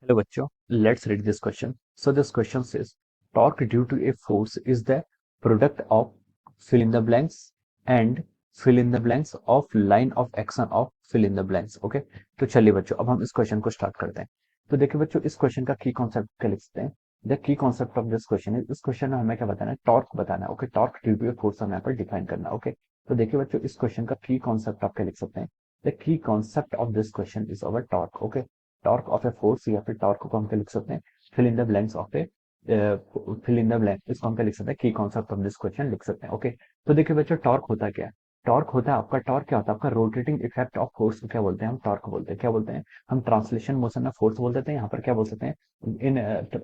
Hello बच्चों, let's read this question. So this question says torque due to a force is the product of fill in the blanks and fill in the blanks of line of action of fill in the blanks. Okay, तो चलिए बच्चों अब हम इस question को start करते हैं। तो देखिए बच्चों इस क्वेश्चन का की कॉन्सेप्ट क्या लिख सकते हैं। The key concept of this question is, इस क्वेश्चन में हमें क्या बताना है, टॉर्क बताना है। Okay, torque due to a force हमें यहाँ पर डिफाइन करना है। ओके, तो देखिए बच्चों इस क्वेश्चन का की कॉन्सेप्ट आप क्या लिख सकते हैं। The key concept of this question is our torque. Okay, torque of a force या फिर टॉर्क को हम क्या लिख सकते हैं, fill in the blanks of a, fill in the blank, इसको हम क्या लिख सकते हैं, की कॉन्सेप्ट ऑफ दिस क्वेश्चन लिख सकते हैं। ओके, तो देखिए बच्चों टॉर्क होता क्या है। टॉर्क होता है आपका, टॉर्क क्या होता है आपका, रोटेटिंग इफेक्ट ऑफ फोर्स को क्या बोलते हैं, हम टॉर्क बोलते हैं। क्या बोलते हैं हम, ट्रांसलेशन मोशन में फोर्स बोल देते हैं, यहाँ पर क्या बोल सकते हैं, इन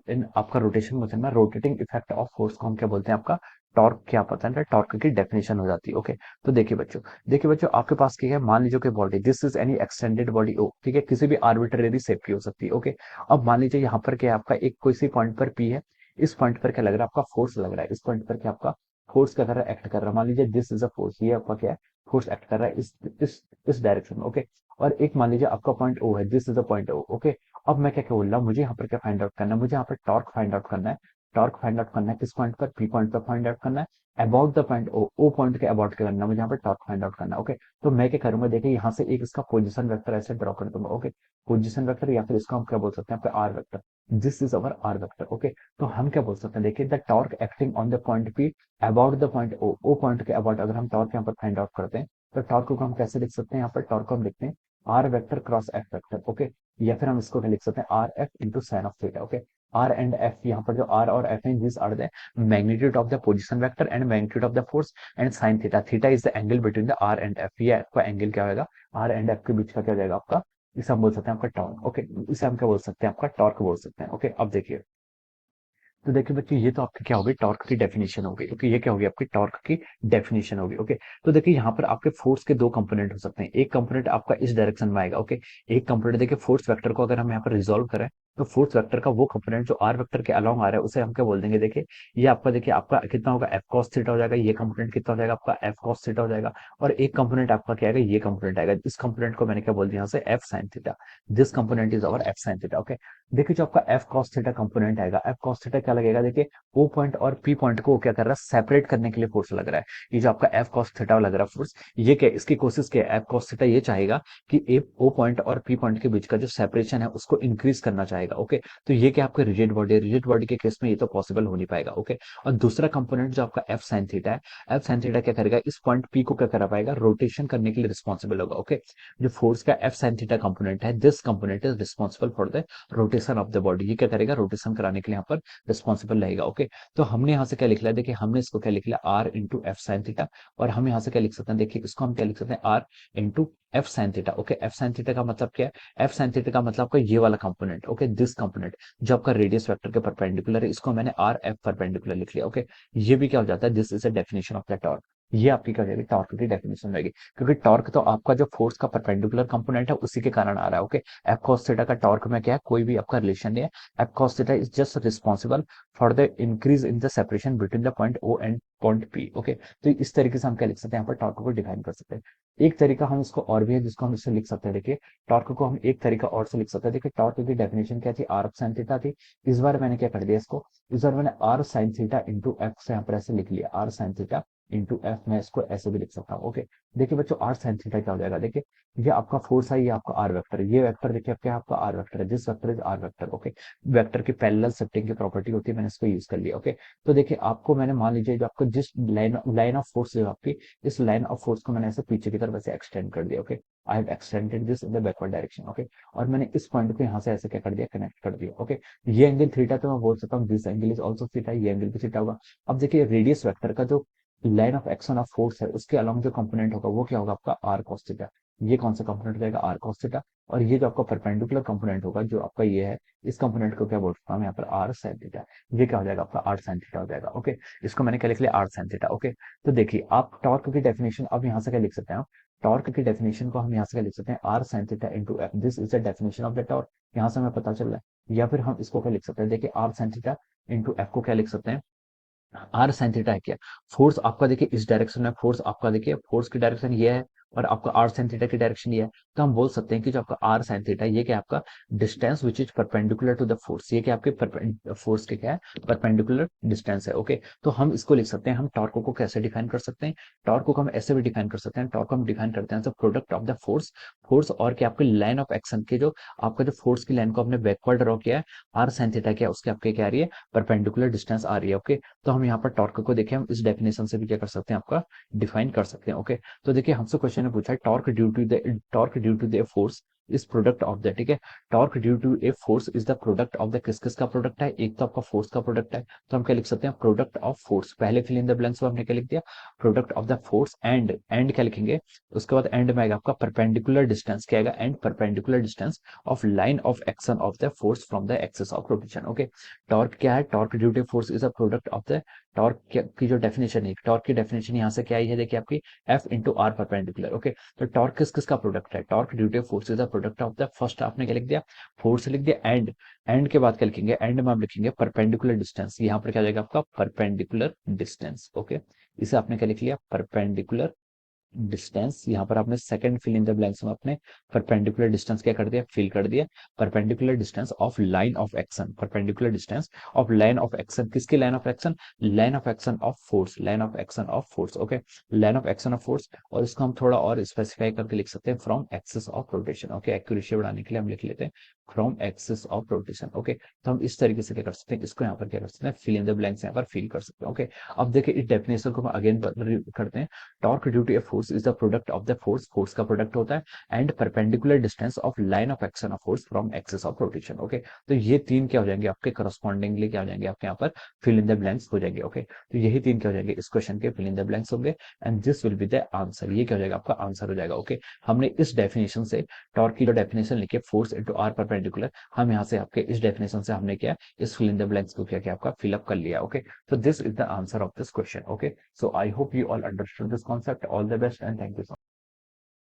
इन आपका रोटेशन मोशन में रोटेटिंग इफेक्ट ऑफ फोर्स को हम क्या बोलते हैं, आपका टॉर्क क्या पता है, टॉर्क की डेफिनेशन हो जाती है। ओके, तो देखिए बच्चों आपके पास क्या है, मान लीजिए कि body, this is any extended body O, ठीक है, किसी भी आर्बिट्रेरी शेप की हो सकती है। ओके, अब मान लीजिए यहाँ पर क्या है आपका, एक कोई सी पॉइंट पर पी है, इस पॉइंट पर क्या लग रहा है आपका, फोर्स लग रहा है। इस पॉइंट पर क्या आपका फोर्स क्या कर रहा है, एक्ट कर रहा है। मान लीजिए दिस इज अ फोर्स, ये आपका क्या है, फोर्स एक्ट कर रहा है इस डायरेक्शन में। ओके, और एक मान लीजिए आपका पॉइंट ओ है, this is a point O. Okay, अब मैं क्या क्या बोल रहा हूँ, मुझे यहाँ पर क्या फाइंड आउट करना है, मुझे यहाँ पर टॉर्क फाइंड आउट करना है। टॉर्क फाइंड आउट करना है किस पॉइंट पर, पी पॉइंट पर फाइंड आउट करना है। About the point O point के अबाउट क्या करना है, मुझे यहाँ पर टॉर्क फाइंड आउट करना है। ओके, तो मैं क्या करूंगा, देखिए यहाँ से एक इसका पोजीशन वेक्टर ऐसे ड्रॉ कर दूंगा। ओके, पोजीशन वेक्टर या फिर इसको हम क्या बोल सकते हैं, R vector. This is our R vector. Okay, तो हम क्या बोल सकते हैं, देखिए the torque acting on the point P about the point O point के अबाउट अगर हम टॉर्क यहाँ पर फाइंड आउट करते हैं, तो टॉर्क को हम कैसे लिख सकते हैं, यहाँ पर टॉर्क को हम लिखते हैं R vector cross F vector. Okay, या फिर हम इसको क्या लिख सकते हैं, R F into sine of theta. Okay, R and F, यहाँ पर जो आर और एफ है, this are the magnitude of the position vector and magnitude of the force and sine theta. Theta is the angle between the R and F, ये आपका angle क्या होगा, are and F के बीच का क्या हो जाएगा आपका, इसे हम बोल सकते हैं आपका टॉर्क। ओके, इसे हम क्या बोल सकते हैं, आपका टॉर्क बोल सकते हैं। ओके, अब देखिए, तो देखिए बच्चों ये तो आपकी क्या हो गई, टॉर्क की डेफिनेशन हो गई। ओके, ये क्या होगी आपकी टॉर्क की डेफिनेशन होगी। ओके, तो देखिए यहाँ पर आपके फोर्स के दो कंपोनेंट हो सकते हैं। एक कंपोनेंट आपका इस डायरेक्शन में आएगा। ओके, एक कंपोनेंट देखिए फोर्स वेक्टर को अगर हम यहाँ पर रिजोल्व करें, तो फोर्स वेक्टर का वो कंपोनेंट जो आर वेक्टर के अलोंग आ रहा है, उसे हम क्या बोल देंगे, देखिए ये आपका, देखिए आपका कितना होगा, एफ कॉस थीटा हो जाएगा। ये कंपोनेंट कितना हो जाएगा आपका, एफ कॉस थीटा हो जाएगा। और एक कंपोनेंट आपका क्या आएगा, ये कंपोनेंट आएगा। इस कंपोनेंट को मैंने क्या बोल दिया यहाँ से, F sine theta. This component is our F sine theta. Okay, देखिए जो आपका एफ कॉस थीटा कंपोनेंट आएगा, एफ कॉस थीटा क्या लगेगा, देखिए ओ पॉइंट और पी पॉइंट को क्या कर रहा है, सेपरेट करने के लिए फोर्स लग रहा है। ये जो आपका एफ कॉस थीटा लग रहा है फोर्स, ये क्या, इसकी कोशिश क्या है, एफ कॉस थीटा ये चाहेगा कि ए ओ पॉइंट और पी पॉइंट के बीच का जो सेपरेशन है उसको इंक्रीज करना चाहेगा। ओके, तो ये क्या आपका रिजिड बॉडी है, रिजिड बॉडी के केस में ये तो पॉसिबल हो नहीं पाएगा। ओके, और दूसरा कंपोनेंट जो आपका एफ साइन थीटा है, एफ साइन थीटा क्या करेगा, इस पॉइंट पी को क्या करा पाएगा, रोटेशन करने के लिए रिस्पॉन्सिबल होगा। ओके, जो फोर्स का एफ साइन थीटा कंपोनेंट है, this component is responsible for the rotation of the body. ये क्या करेगा, रोटेशन कराने के लिए यहाँ पर रिस्पॉन्सिबल रहेगा। ओके, तो हमने यहाँ से क्या लिख लिया, देखिए हमने इसको क्या लिख लिया, R into F sine theta. और हम यहाँ से क्या लिख सकते हैं, देखिए इसको हम क्या लिख सकते हैं, R into F sine theta. Okay, F sine theta का मतलब क्या है, एफ साइन थीटा का मतलब आपका ये वाला कंपोनेंट। ओके, दिस कंपोनेंट जो आपका रेडियस वेक्टर के परपेंडिकुलर है, इसको मैंने आर एफ परपेंडिकुलर लिख लिया। ओके, ये भी क्या हो जाता है, this is a definition of the torque. ये आपकी क्या हो जाएगी, टॉर्क की डेफिनेशन रहेगी, क्योंकि टॉर्क तो आपका जो फोर्स का परपेंडिकुलर कंपोनेंट है उसी के कारण आ रहा है। ओके, एफ कॉस थीटा का टॉर्क में क्या है, कोई भी आपका रिलेशन नहीं है। F cos theta is just responsible for the increase in the separation between the point O and point P. Okay, तो इस तरीके से हम क्या लिख सकते हैं, यहाँ पर टॉर्क को डिफाइन कर सकते हैं। एक तरीका हम इसको और भी है जिसको हम इससे लिख सकते हैं। देखिए टॉर्क को हम एक तरीका और से लिख सकते हैं। देखिए टॉर्क की डेफिनेशन क्या थी, आर ऑफ साइन थीटा थी। इस बार मैंने क्या कर दिया इसको, इस बार मैंने R sine theta into F से यहाँ पर ऐसे लिख लिया, R sine theta into F. मैं इसको ऐसे भी लिख सकता हूँ। ओके, देखिए बच्चों आर साइन थीटा क्या हो जाएगा, देखिए ये आपका फोर्स है, ये आपका आर वेक्टर है, ये वेक्टर देखिए क्या आपका आर वेक्टर है, this vector is R vector. Okay, vector की पैरेलल शिफ्टिंग की प्रॉपर्टी होती है, मैंने इसको यूज कर लिया। ओके, तो देखिए आपको मैंने मान लीजिए जो आपको जिस लाइन ऑफ फोर्स जो आपकी, इस लाइन ऑफ फोर्स को मैंने ऐसे पीछे की तरफ ऐसे एक्सटेंड कर दिया। Okay, I have extended this in the backward direction. Okay, और मैंने इस पॉइंट को यहाँ से ऐसे क्या कर दिया, कनेक्ट कर दिया। ओके, ये एंगल थीटा, तो मैं बोल सकता हूँ this angle is also theta, ये एंगल भी थीटा होगा। अब देखिए रेडियस वेक्टर का जो line of action of force है उसके अलोंग जो कंपोनेंट होगा वो क्या होगा आपका, आर कॉस थीटा। ये कौन सा कंपोनेंट हो जाएगा, आर कॉस थीटा। और ये जो आपका परपेंडिकुलर कंपोनेंट होगा जो आपका ये है, इस कंपोनेंट को क्या बोल सकता हूँ यहाँ पर, आर साइन थीटा। ये क्या हो जाएगा आपका, आर साइन थीटा हो जाएगा। ओके, इसको मैंने क्या लिख लिया, आर साइन थीटा। ओके, तो देखिए आप टॉर्क की डेफिनेशन अब यहाँ से क्या लिख सकते हैं, टॉर्क की डेफिनेशन को हम यहाँ से क्या लिख सकते हैं, R sine theta into F, this is the definition of the torque. यहाँ से हमें पता चल रहा है। या फिर हम इसको क्या लिख सकते हैं, देखिए R sine theta into F को क्या लिख सकते हैं, आर साइन थीटा है क्या, फोर्स आपका देखिए इस डायरेक्शन में, फोर्स आपका देखिए फोर्स की डायरेक्शन ये है और आपका आर साइन थीटा की डायरेक्शन ये है, तो हम बोल सकते हैं कि जो आपका आर साइन थीटा ये क्या आपका distance which is perpendicular to the force, ये क्या आपके फोर्स के क्या है परपेंडिकुलर डिस्टेंस है। ओके, तो हम इसको लिख सकते हैं, हम टॉर्क को कैसे डिफाइन कर सकते हैं, टॉर्क को हम ऐसे भी डिफाइन कर सकते हैं, टॉर्क को हम डिफाइन करते हैं product of the force, force और क्या आपके लाइन ऑफ एक्शन के जो आपका जो फोर्स की लाइन को हमने बैकवर्ड ड्रॉ किया है, आर साइन थीटा क्या उसके आपके क्या आ रही है परपेंडिकुलर डिस्टेंस आ रही है। ओके, तो हम यहाँ पर टॉर्क को देखें, हम इस डेफिनेशन से भी क्या कर सकते हैं आपका डिफाइन कर सकते हैं। ओके, तो देखिए हमसे क्वेश्चन ने पूछा है torque due to the force is product of the, ठीक है, torque due to a force is the product of the, किस किस का प्रोडक्ट है, एक तो आपका फोर्स का प्रोडक्ट है, तो हम क्या लिख सकते हैं प्रोडक्ट ऑफ फोर्स, पहले फिल इन द ब्लैंक्स में हमने क्या लिख दिया product of the force and क्या लिखेंगे, उसके बाद एंड में आएगा आपका परपेंडिकुलर डिस्टेंस, क्या आएगा and perpendicular distance of line of action of the force from the axis of rotation. Okay, torque क्या है, torque due to force is a product of the, torque की जो डेफिनेशन है, टॉर्क की definition यहाँ से क्या आई है, देखिए आपकी F into R perpendicular. Okay, तो टॉर्क किस किस का प्रोडक्ट है, torque due to force is the product of the, first आपने क्या लिख दिया फोर्स लिख दिया, एंड के बाद क्या लिखेंगे, एंड में हम लिखेंगे परपेंडिकुलर डिस्टेंस, यहाँ पर क्या जाएगा आपका परपेंडिकुलर डिस्टेंस। ओके, इसे आपने क्या लिख लिया परपेंडिकुलर डिस्टेंस, यहाँ पर आपने second fill in the blanks में आपने परपेंडिकुलर डिस्टेंस क्या कर दिया फिल कर दिया, perpendicular distance of line of action, perpendicular distance of line of action, किसकी line of action, line of action of force, line of action of force. Okay, line of action of force, और इसको हम थोड़ा और specify करके लिख सकते हैं from axis of rotation. Okay, accuracy बढ़ाने के लिए हम लिख लेते हैं from axis of rotation. Okay, तो हम इस तरीके से क्या कर सकते हैं, इसको यहाँ पर क्या कर सकते हैं फिल इन द ब्लैंक्स यहाँ पर फिल कर सकते हैं। ओके, अब देखिए इस डेफिनेशन को हम अगेन करते हैं, torque due to a force is the product of the force, force का प्रोडक्ट होता है, and perpendicular distance of line of action of force from axis of rotation. Okay, तो ये तीन क्या हो जाएंगे आपके करस्पॉन्डिंगली क्या हो जाएंगे आपके यहाँ पर फिल इन द ब्लैंक्स हो जाएंगे। ओके, तो यही तीन क्या हो जाएंगे इस क्वेश्चन के फिल इन द ब्लैंक्स होंगे, and this will be the answer, ये क्या हो जाएगा आपका आंसर हो जाएगा। ओके, हमने इस डेफिनेशन से टॉर्क की जो डेफिनेशन लिखी है फोर्स इंटू आर परपेंडिकुलर, हम यहाँ से आपके इस डेफिनेशन से हमने क्या इस फिल इन द ब्लैंक्स को क्या आपका फिलअप कर लिया। Okay, so this is the answer of this question. Okay, so I hope you all understood this concept. All the best and thank you so much.